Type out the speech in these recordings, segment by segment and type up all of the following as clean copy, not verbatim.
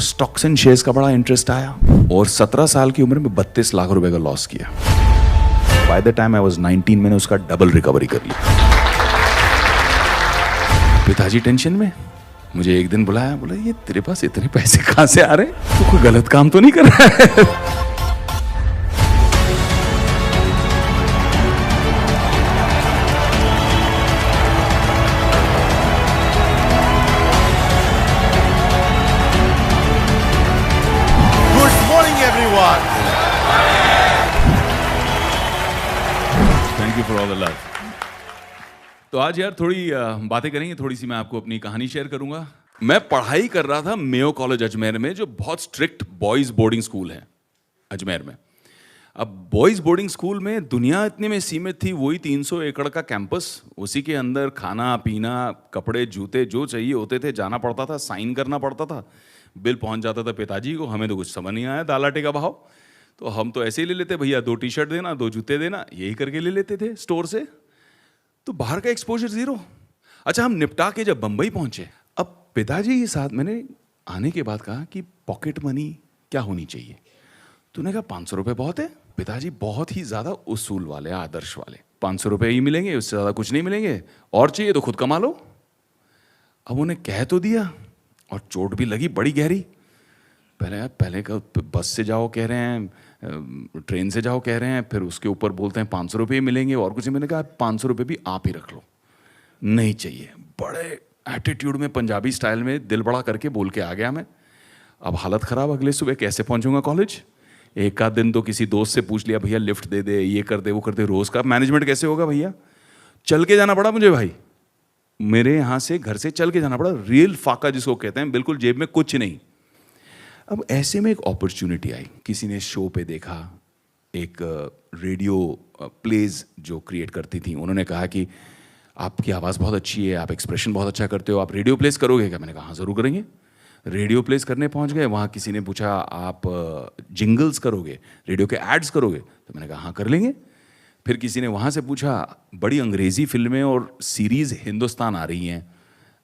Stocks and shares का बड़ा interest आया और 17 साल की उम्र में 32 लाख रुपए का लॉस किया। By the time I was 19 मैंने उसका डबल रिकवरी कर लिया। पिताजी टेंशन में मुझे एक दिन बुलाया, बोला ये तेरे पास इतने पैसे कहां से आ रहे हैं, तू कोई गलत काम तो नहीं कर रहा है? Thank you for all the love. तो आज यार थोड़ी बातें करेंगे, थोड़ी सी मैं आपको अपनी कहानी शेयर करूंगा। मैं पढ़ाई कर रहा था मेयो कॉलेज अजमेर में, जो बहुत स्ट्रिक्ट बॉयज बोर्डिंग स्कूल है अजमेर में। अब बॉयज बोर्डिंग स्कूल में दुनिया इतने में सीमित थी, वही 300 एकड़ का कैंपस, उसी के अंदर खाना पीना कपड़े जूते जो चाहिए होते थे, जाना पड़ता था, साइन करना पड़ता था, बिल पहुंच जाता था पिताजी को। हमें तो कुछ समझ नहीं आया दाल आटे का भाव, तो हम तो ऐसे ही ले लेते, भैया 2 टी-शर्ट देना 2 जूते देना, यही करके ले लेते थे स्टोर से। तो बाहर का एक्सपोजर जीरो। अच्छा, हम निपटा के जब बंबई पहुंचे, अब पिताजी के साथ मैंने आने के बाद कहा कि पॉकेट मनी क्या होनी चाहिए। तूने कहा 500 रुपये बहुत है। पिताजी बहुत ही ज्यादा उसूल वाले, आदर्श वाले, 500 रुपये ही मिलेंगे, उससे ज्यादा कुछ नहीं मिलेंगे, और चाहिए तो खुद कमा लो। अब उन्हें कह तो दिया और चोट भी लगी बड़ी गहरी। पहले का बस से जाओ कह रहे हैं, ट्रेन से जाओ कह रहे हैं, फिर उसके ऊपर बोलते हैं 500 रुपये मिलेंगे और कुछ। मैंने कहा 500 रुपये भी आप ही रख लो, नहीं चाहिए। बड़े एटीट्यूड में पंजाबी स्टाइल में दिल बड़ा करके बोल के आ गया मैं। अब हालत खराब, अगले सुबह कैसे पहुंचूंगा कॉलेज। एक आध दिन तो किसी दोस्त से पूछ लिया, भैया लिफ्ट दे दे, ये कर दे वो कर दे। रोज का मैनेजमेंट कैसे होगा भैया। चल के जाना पड़ा मुझे भाई, मेरे यहाँ से घर से चल के जाना पड़ा। रियल फाका जिसको कहते हैं, बिल्कुल जेब में कुछ नहीं। अब ऐसे में एक अपॉर्चुनिटी आई, किसी ने शो पे देखा, एक रेडियो प्लेज जो क्रिएट करती थी, उन्होंने कहा कि आपकी आवाज़ बहुत अच्छी है, आप एक्सप्रेशन बहुत अच्छा करते हो, आप रेडियो प्लेस करोगे क्या। मैंने कहा हाँ ज़रूर करेंगे। रेडियो प्लेस करने पहुंच गए, वहाँ किसी ने पूछा आप जिंगल्स करोगे, रेडियो के एड्स करोगे, तो मैंने कहा हाँ कर लेंगे। फिर किसी ने वहाँ से पूछा बड़ी अंग्रेज़ी फिल्में और सीरीज़ हिंदुस्तान आ रही हैं,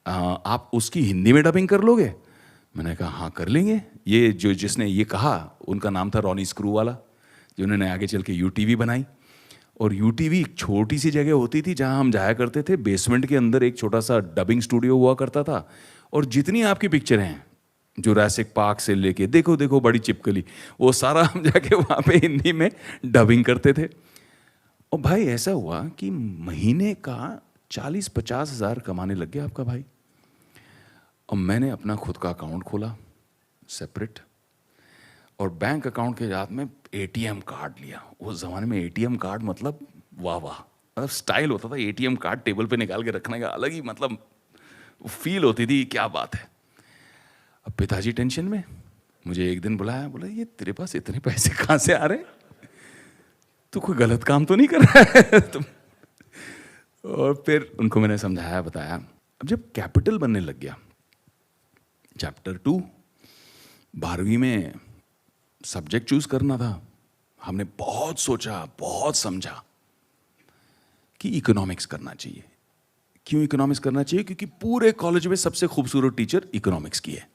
आप उसकी हिंदी में डबिंग कर लोगे। मैंने कहा हाँ कर लेंगे। ये जो जिसने ये कहा उनका नाम था रॉनी स्क्रू वाला, जिन्होंने आगे चल के यूटीवी बनाई। और यूटीवी एक छोटी सी जगह होती थी जहाँ हम जाया करते थे, बेसमेंट के अंदर एक छोटा सा डबिंग स्टूडियो हुआ करता था, और जितनी आपकी पिक्चर हैं जुरासिक पार्क से लेके देखो देखो बड़ी चिपकली, वो सारा हम जाके वहाँ पे हिंदी में डबिंग करते थे। और भाई ऐसा हुआ कि महीने का 40-50 हज़ार कमाने लग गया आपका भाई। और मैंने अपना खुद का अकाउंट खोला सेपरेट, और बैंक अकाउंट के साथ में एटीएम कार्ड लिया। उस ज़माने में एटीएम कार्ड मतलब वाह वाह, मतलब स्टाइल होता था। एटीएम कार्ड टेबल पे निकाल के रखने का अलग ही मतलब फील होती थी, क्या बात है। अब पिताजी टेंशन में मुझे एक दिन बुलाया, बोला ये तेरे पास इतने पैसे कहाँ से आ रहे हैं, तू कोई गलत काम तो नहीं कर रहा है तुम। और फिर उनको मैंने समझाया बताया। अब जब कैपिटल बनने लग गया, चैप्टर 2 12वीं में सब्जेक्ट चूज करना था, हमने बहुत सोचा बहुत समझा कि इकोनॉमिक्स करना चाहिए। क्यों इकोनॉमिक्स करना चाहिए? क्योंकि पूरे कॉलेज में सबसे खूबसूरत टीचर इकोनॉमिक्स की है।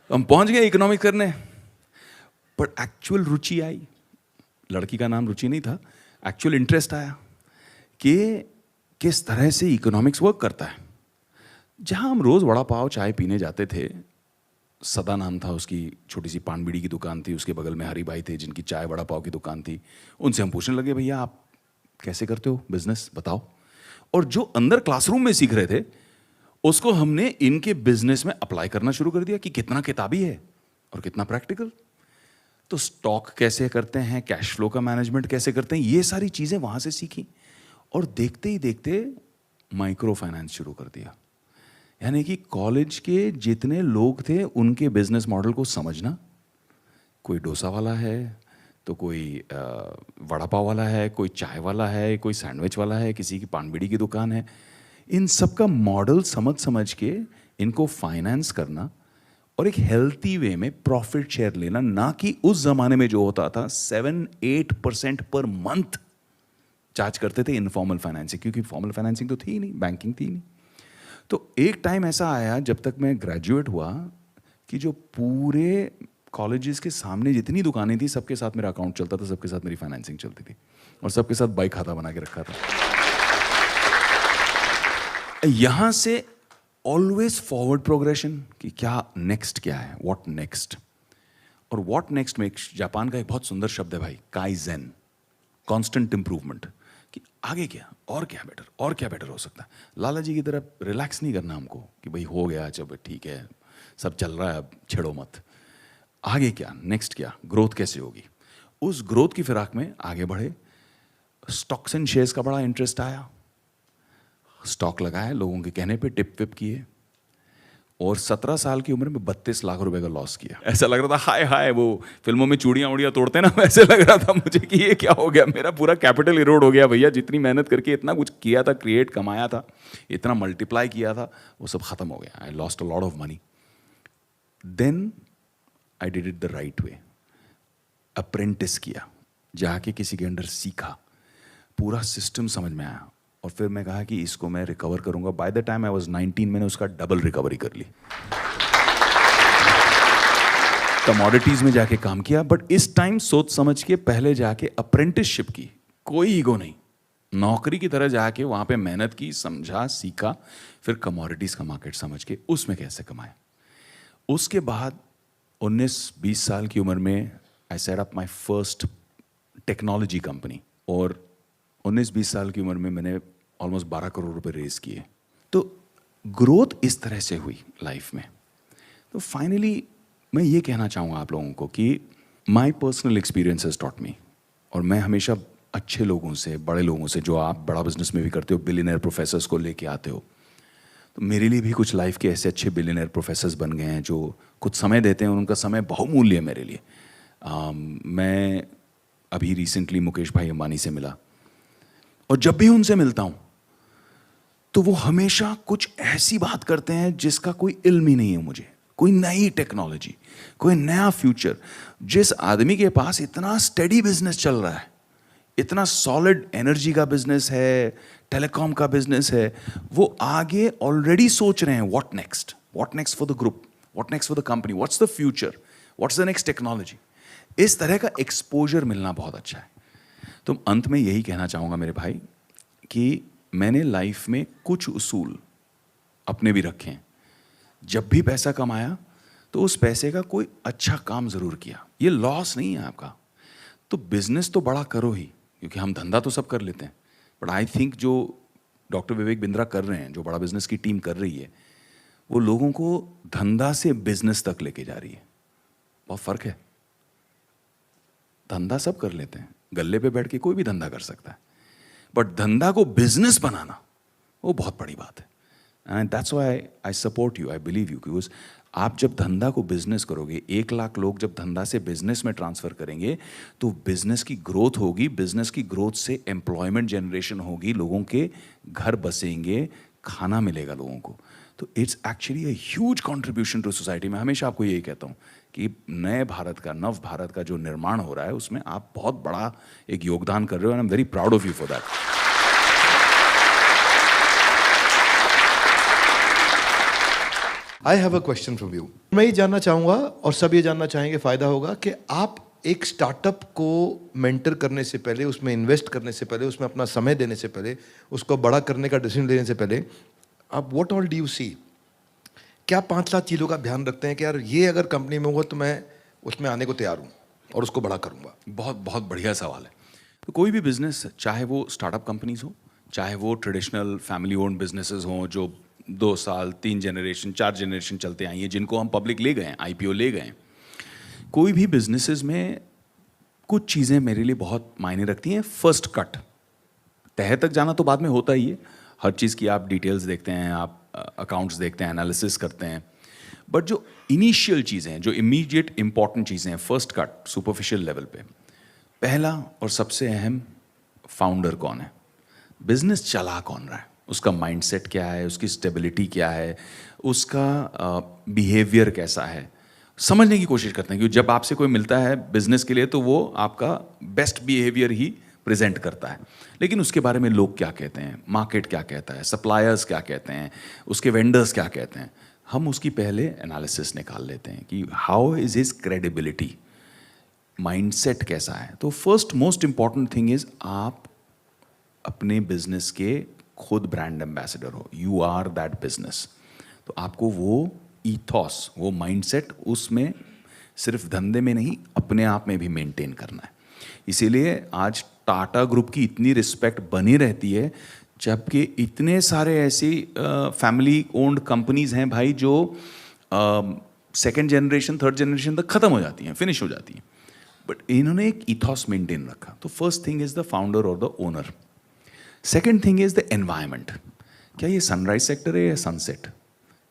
हम पहुंच गए इकोनॉमिक्स करने, पर एक्चुअल रुचि आई, लड़की का नाम रुचि नहीं था, एक्चुअल इंटरेस्ट आया कि किस तरह से इकोनॉमिक्स वर्क करता है। जहां हम रोज वड़ा पाव चाय पीने जाते थे, सदा नाम था उसकी, छोटी सी पान बीड़ी की दुकान थी, उसके बगल में हरी भाई थे जिनकी चाय वड़ा पाव की दुकान थी। उनसे हम पूछने लगे भैया आप कैसे करते हो बिजनेस बताओ। और जो अंदर क्लासरूम में सीख रहे थे उसको हमने इनके बिजनेस में अप्लाई करना शुरू कर दिया कि कितना किताबी है और कितना प्रैक्टिकल। तो स्टॉक कैसे करते हैं, कैश फ्लो का मैनेजमेंट कैसे करते हैं, ये सारी चीजें वहां से सीखी। और देखते ही देखते माइक्रो फाइनेंस शुरू कर दिया। यानी कि कॉलेज के जितने लोग थे उनके बिजनेस मॉडल को समझना। कोई डोसा वाला है, तो कोई वड़ा पाव वाला है, कोई चाय वाला है, कोई सैंडविच वाला है, किसी की पान बीड़ी की दुकान है। इन सब का मॉडल समझ के इनको फाइनेंस करना और एक हेल्थी वे में प्रॉफिट शेयर लेना, ना कि उस जमाने में जो होता था 7-8% पर मंथ चार्ज करते थे इनफॉर्मल फाइनेंसिंग, क्योंकि फॉर्मल फाइनेंसिंग तो थी ही नहीं, बैंकिंग थी ही नहीं। तो एक टाइम ऐसा आया जब तक मैं ग्रेजुएट हुआ कि जो पूरे कॉलेजेस के सामने जितनी दुकानें थी सबके साथ मेरा अकाउंट चलता था, सबके साथ मेरी फाइनेंसिंग चलती थी और सबके साथ बाइक खाता बना के रखा था। यहां से ऑलवेज फॉरवर्ड प्रोग्रेशन कि क्या नेक्स्ट, क्या है व्हाट नेक्स्ट। और व्हाट नेक्स्ट में जापान का एक बहुत सुंदर शब्द है भाई, काइजेन, कांस्टेंट इंप्रूवमेंट, कि आगे क्या और क्या बेटर और क्या बेटर हो सकता है। लाला जी की तरह रिलैक्स नहीं करना हमको कि भाई हो गया, चलो ठीक है सब चल रहा है, अब छेड़ो मत। आगे क्या, नेक्स्ट क्या, ग्रोथ कैसे होगी। उस ग्रोथ की फिराक में आगे बढ़े। स्टॉक्स एंड शेयर्स का बड़ा इंटरेस्ट आया, स्टॉक लगाए, लोगों के कहने पे टिप विप किए और 17 साल की उम्र में 32 लाख रुपए का लॉस किया। ऐसा लग रहा था हाय हाय, वो फिल्मों में चूड़ियां उड़ियां तोड़ते ना, वैसे लग रहा था मुझे कि ये क्या हो गया, मेरा पूरा कैपिटल इरोड हो गया भैया। जितनी मेहनत करके इतना कुछ किया था, क्रिएट कमाया था, इतना मल्टीप्लाई किया था, वो सब खत्म हो गया। I lost a lot of money. Then I did it the right way, apprentice किया, जाके किसी के अंडर सीखा, पूरा सिस्टम समझ में आया और फिर मैं कहा कि इसको मैं रिकवर करूंगा। By the time I was 19 मैंने उसका डबल रिकवरी कर ली। कमोडिटीज में जाके काम किया, बट इस टाइम सोच समझ के पहले जाके अप्रेंटिसशिप की, कोई ईगो नहीं, नौकरी की तरह जाके वहां पे मेहनत की, समझा, सीखा, फिर कमोडिटीज का मार्केट समझ के उसमें कैसे कमाया। उसके बाद 19-20 साल की उम्र में I set up my first technology company और 19-20 साल की उम्र में मैंने ऑलमोस्ट 12 करोड़ रुपए रेज किए। तो ग्रोथ इस तरह से हुई लाइफ में। तो फाइनली मैं ये कहना चाहूँगा आप लोगों को कि my personal experience has taught me, और मैं हमेशा अच्छे लोगों से, बड़े लोगों से, जो आप बड़ा बिजनेस में भी करते हो, बिलियनर प्रोफेसर्स को लेके आते हो, तो मेरे लिए भी कुछ लाइफ के ऐसे अच्छे बिलियनर प्रोफेसर्स बन गए हैं जो कुछ समय देते हैं और उनका समय बहुमूल्य है मेरे लिए। मैं अभी रिसेंटली मुकेश भाई अंबानी से मिला और जब भी उनसे मिलता हूं तो वो हमेशा कुछ ऐसी बात करते हैं जिसका कोई इल्म ही नहीं है मुझे, कोई नई टेक्नोलॉजी, कोई नया फ्यूचर। जिस आदमी के पास इतना स्टेडी बिजनेस चल रहा है, इतना सॉलिड एनर्जी का बिजनेस है, टेलीकॉम का बिजनेस है, वो आगे ऑलरेडी सोच रहे हैं what next for the group, what next for the company, what's the future, what's the next technology. इस तरह का एक्सपोजर मिलना बहुत अच्छा है। तो अंत में यही कहना चाहूँगा मेरे भाई कि मैंने लाइफ में कुछ उसूल अपने भी रखे हैं। जब भी पैसा कमाया तो उस पैसे का कोई अच्छा काम ज़रूर किया, ये लॉस नहीं है आपका। तो बिजनेस तो बड़ा करो ही, क्योंकि हम धंधा तो सब कर लेते हैं, बट आई थिंक जो डॉक्टर विवेक बिंद्रा कर रहे हैं, जो बड़ा बिजनेस की टीम कर रही है, वो लोगों को धंधा से बिजनेस तक लेके जा रही है। बहुत फर्क है। धंधा सब कर लेते हैं, गल्ले पे बैठ के कोई भी धंधा कर सकता है, बट धंधा को बिजनेस बनाना वो बहुत बड़ी बात है। And that's why I support you, I believe you, because आप जब धंधा को बिजनेस करोगे, 1 लाख लोग जब धंधा से बिजनेस में ट्रांसफर करेंगे तो बिजनेस की ग्रोथ होगी, बिजनेस की ग्रोथ से एम्प्लॉयमेंट जनरेशन होगी, लोगों के घर बसेंगे, खाना मिलेगा लोगों को। तो it's actually a huge contribution to society. मैं हमेशा आपको यही कहता हूँ कि नए भारत का, नव भारत का जो निर्माण हो रहा है, उसमें आप बहुत बड़ा एक योगदान कर रहे हो, and I am very proud of you for that. I have a question from you. मैं ये जानना चाहूँगा और सब ये जानना चाहेंगे, फ़ायदा होगा कि आप एक स्टार्टअप को मेंटर करने से पहले, उसमें इन्वेस्ट करने से पहले, उसमें अपना समय देने से पहले, उसको बड़ा करने का डिसीजन लेने से पहले, आप what all do you see? क्या 5-7 चीज़ों का ध्यान रखते हैं कि यार ये अगर कंपनी में होगा तो मैं उसमें आने को तैयार हूँ और उसको बड़ा करूँगा? बहुत बहुत बढ़िया सवाल है। तो कोई भी बिजनेस, चाहे वो स्टार्टअप कंपनीज हो, चाहे वो ट्रेडिशनल फैमिली ओन्ड बिजनेसेस हों जो 2 साल, 3 जनरेशन, 4 जनरेशन चलते आई हैं, जिनको हम पब्लिक ले गए हैं, IPO ले गए हैं, कोई भी बिजनेसेस में कुछ चीज़ें मेरे लिए बहुत मायने रखती हैं। फर्स्ट कट, तह तक जाना तो बाद में होता ही है, हर चीज़ की आप डिटेल्स देखते हैं, आप अकाउंट्स देखते हैं, एनालिसिस करते हैं, बट जो इनिशियल चीज़ें हैं, जो इमीडिएट इंपॉर्टेंट चीज़ें हैं, फर्स्ट कट, सुपरफिशियल लेवल पे, पहला और सबसे अहम, फाउंडर कौन है, बिजनेस चला कौन रहा है, उसका माइंडसेट क्या है, उसकी स्टेबिलिटी क्या है, उसका बिहेवियर कैसा है, समझने की कोशिश करते हैं। क्योंकि जब आपसे कोई मिलता है बिजनेस के लिए तो वो आपका बेस्ट बिहेवियर ही प्रेजेंट करता है, लेकिन उसके बारे में लोग क्या कहते हैं, मार्केट क्या कहता है, सप्लायर्स क्या कहते हैं, उसके वेंडर्स क्या कहते हैं, हम उसकी पहले एनालिसिस निकाल लेते हैं कि how is his credibility, mindset कैसा है। तो first most important thing is आप अपने बिजनेस के खुद ब्रांड एम्बेसडर हो, यू आर दैट बिजनेस। तो आपको वो ईथॉस, वो माइंडसेट उसमें सिर्फ धंधे में नहीं अपने आप में भी मेंटेन करना है। इसीलिए आज टाटा ग्रुप की इतनी रिस्पेक्ट बनी रहती है, जबकि इतने सारे ऐसी फैमिली ओन्ड कंपनीज हैं भाई जो सेकेंड जनरेशन थर्ड जनरेशन तक खत्म हो जाती हैं, फिनिश हो जाती हैं, बट इन्होंने एक इथॉस मेंटेन रखा। तो first thing is the founder और the owner. Second thing is the environment. क्या ये सनराइज सेक्टर है या सनसेट?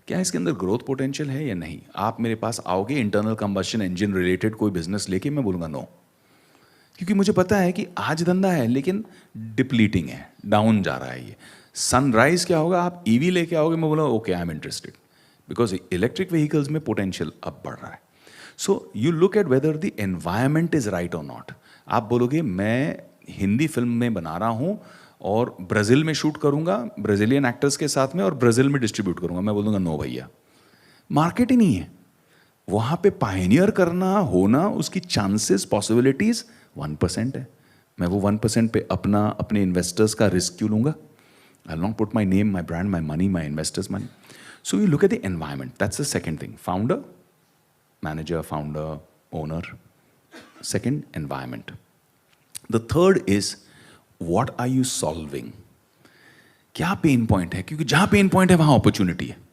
क्या इसके अंदर ग्रोथ पोटेंशियल है या नहीं? आप मेरे पास आओगे इंटरनल कंबशन इंजन रिलेटेड कोई बिजनेस लेके, मैं बोलूँगा नो, क्योंकि मुझे पता है कि आज धंधा है लेकिन डिप्लीटिंग है, डाउन जा रहा है ये। सनराइज क्या होगा, आप ईवी लेके आओगे, मैं बोलूँगा okay I am interested, because electric vehicles में पोटेंशियल अब बढ़ रहा है। सो you look eight whether the environment is right और नॉट। आप बोलोगे मैं हिंदी फिल्म में बना रहा हूँ और ब्राज़ील में शूट करूँगा ब्राज़ीलियन एक्टर्स के साथ में और ब्राज़ील में डिस्ट्रीब्यूट करूँगा, मैं बोलूँगा नो भैया, मार्केट ही नहीं है वहाँ पे। पायनियर करना होना, उसकी चांसेस पॉसिबिलिटीज 1% है। मैं वो 1% पे अपने इन्वेस्टर्स का रिस्क क्यों लूँगा? I will not put my name, my brand, my money, my investors money. So you look at the environment, that's the second thing. Founder, manager, founder, owner. Second, environment. The third is what are you solving? क्या pain point है? क्योंकि जहाँ pen point है वहाँ opportunity है।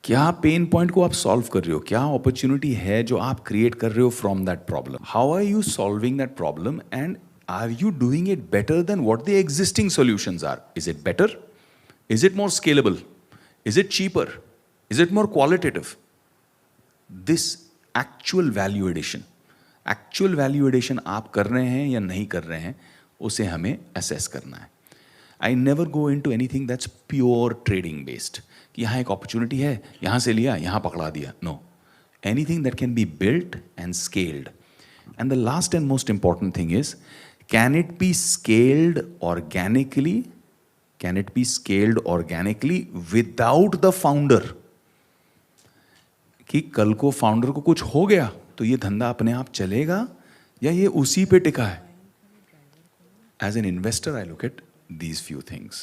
क्या pain point को आप सॉल्व कर रहे हो? क्या अपॉर्चुनिटी है जो आप क्रिएट कर रहे हो from that problem? How are you solving that problem and are you doing it better than what the existing solutions are? Is it better? Is it more scalable? Is it cheaper? Is it more qualitative? This actual value addition, actual value addition आप कर रहे हैं या नहीं कर रहे हैं, उसे हमें असेस करना है। I never go into anything that's pure trading based, कि यहाँ एक अपॉर्चुनिटी है, यहाँ से लिया, यहाँ पकड़ा दिया। No, anything that can be built and scaled. And the last and most important thing is, can it be scaled organically? Can it be scaled organically without the founder? कि कल को फाउंडर को कुछ हो गया तो ये धंधा अपने आप चलेगा या ये उसी पे टिका है? As an investor, I look at these few things.